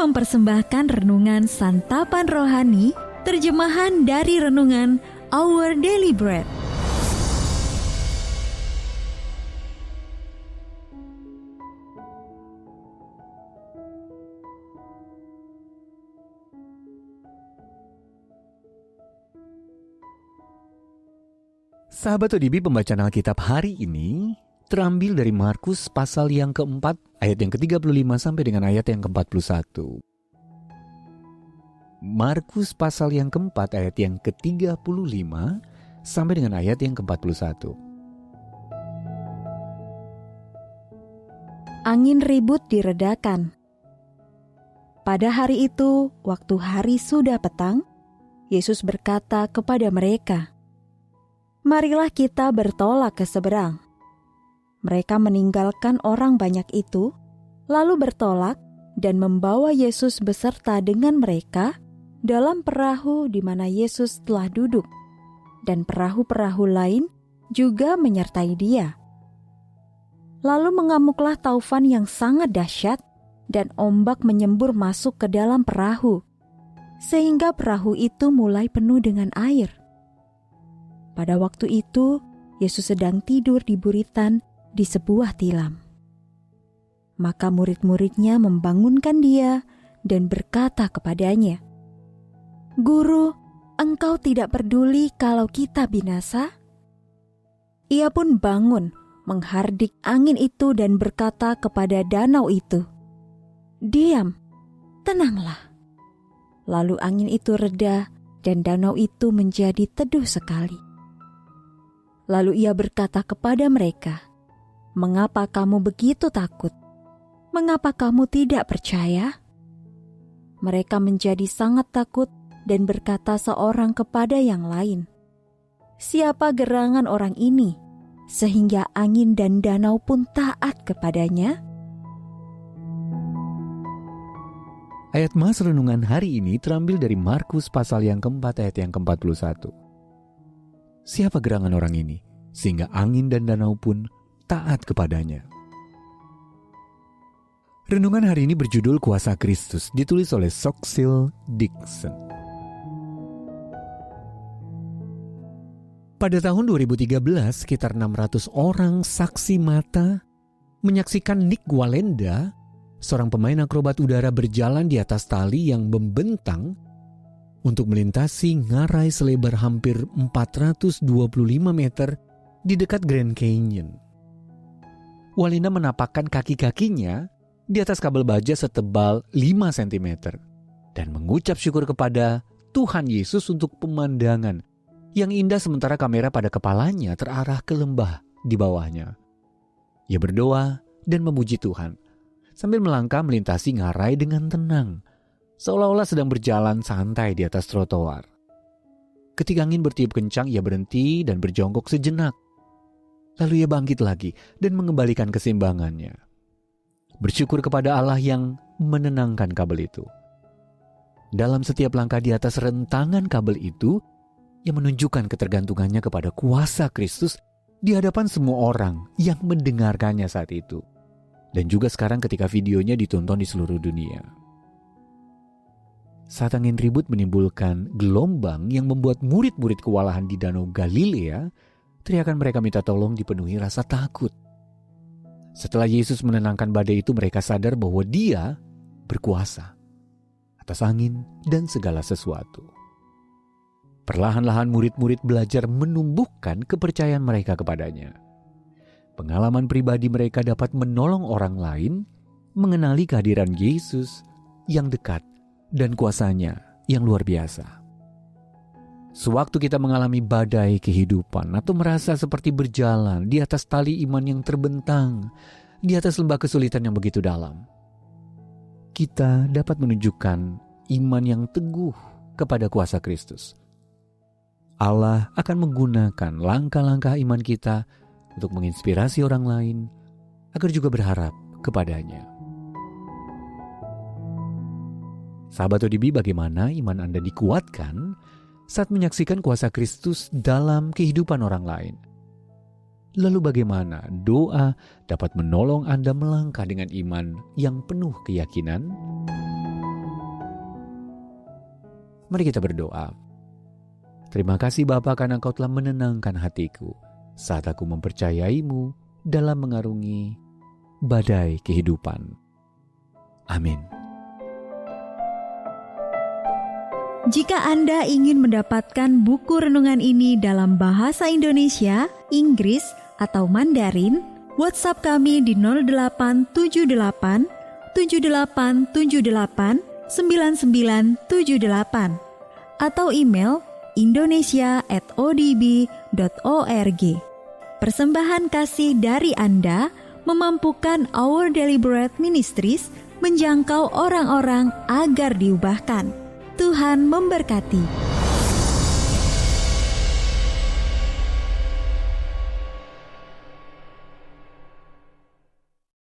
mempersembahkan renungan Santapan Rohani, terjemahan dari renungan Our Daily Bread. Sahabat ODB, pembacaan Alkitab hari ini terambil dari Markus pasal yang keempat, ayat yang ke-35 sampai dengan ayat yang ke-41. Markus pasal yang keempat, ayat yang ke-35 sampai dengan ayat yang ke-41. Angin ribut diredakan. Pada hari itu, waktu hari sudah petang, Yesus berkata kepada mereka, "Marilah kita bertolak ke seberang." Mereka meninggalkan orang banyak itu, lalu bertolak dan membawa Yesus beserta dengan mereka dalam perahu di mana Yesus telah duduk, dan perahu-perahu lain juga menyertai Dia. Lalu mengamuklah taufan yang sangat dahsyat, dan ombak menyembur masuk ke dalam perahu, sehingga perahu itu mulai penuh dengan air. Pada waktu itu, Yesus sedang tidur di buritan di sebuah tilam. Maka murid-muridnya membangunkan Dia dan berkata kepadanya, "Guru, Engkau tidak peduli kalau kita binasa?" Ia pun bangun, menghardik angin itu dan berkata kepada danau itu, "Diam, tenanglah." Lalu angin itu reda dan danau itu menjadi teduh sekali. Lalu ia berkata kepada mereka, "Mengapa kamu begitu takut? Mengapa kamu tidak percaya?" Mereka menjadi sangat takut dan berkata seorang kepada yang lain, "Siapa gerangan orang ini, sehingga angin dan danau pun taat kepadanya?" Ayat mas renungan hari ini terambil dari Markus pasal yang keempat, ayat yang ke-41. Siapa gerangan orang ini, sehingga angin dan danau pun taat kepadanya? Renungan hari ini berjudul Kuasa Kristus, ditulis oleh Soxil Dixon. Pada tahun 2013, sekitar 600 orang saksi mata menyaksikan Nick Wallenda, seorang pemain akrobat udara, berjalan di atas tali yang membentang untuk melintasi ngarai selebar hampir 425 meter di dekat Grand Canyon. Wallenda menapakkan kaki-kakinya di atas kabel baja setebal 5 cm dan mengucap syukur kepada Tuhan Yesus untuk pemandangan yang indah sementara kamera pada kepalanya terarah ke lembah di bawahnya. Ia berdoa dan memuji Tuhan sambil melangkah melintasi ngarai dengan tenang, seolah-olah sedang berjalan santai di atas trotoar. Ketika angin bertiup kencang, ia berhenti dan berjongkok sejenak. Lalu ia bangkit lagi dan mengembalikan keseimbangannya. Bersyukur kepada Allah yang menenangkan kabel itu. Dalam setiap langkah di atas rentangan kabel itu, ia menunjukkan ketergantungannya kepada kuasa Kristus di hadapan semua orang yang mendengarkannya saat itu. Dan juga sekarang ketika videonya ditonton di seluruh dunia. Saat angin ribut menimbulkan gelombang yang membuat murid-murid kewalahan di Danau Galilea, teriakan mereka minta tolong dipenuhi rasa takut. Setelah Yesus menenangkan badai itu, mereka sadar bahwa Dia berkuasa atas angin dan segala sesuatu. Perlahan-lahan murid-murid belajar menumbuhkan kepercayaan mereka kepadanya. Pengalaman pribadi mereka dapat menolong orang lain mengenali kehadiran Yesus yang dekat dan kuasanya yang luar biasa. Sewaktu kita mengalami badai kehidupan atau merasa seperti berjalan di atas tali iman yang terbentang, di atas lembah kesulitan yang begitu dalam, kita dapat menunjukkan iman yang teguh kepada kuasa Kristus. Allah akan menggunakan langkah-langkah iman kita untuk menginspirasi orang lain agar juga berharap kepadanya. Sahabat ODB, bagaimana iman Anda dikuatkan saat menyaksikan kuasa Kristus dalam kehidupan orang lain? Lalu bagaimana doa dapat menolong Anda melangkah dengan iman yang penuh keyakinan? Mari kita berdoa. Terima kasih Bapa karena Engkau telah menenangkan hatiku saat aku mempercayaimu dalam mengarungi badai kehidupan. Amin. Jika Anda ingin mendapatkan buku renungan ini dalam bahasa Indonesia, Inggris, atau Mandarin, WhatsApp kami di 0878 7878 9978 atau email indonesia@odb.org. Persembahan kasih dari Anda memampukan Our Daily Bread Ministries menjangkau orang-orang agar diubahkan. Tuhan memberkati.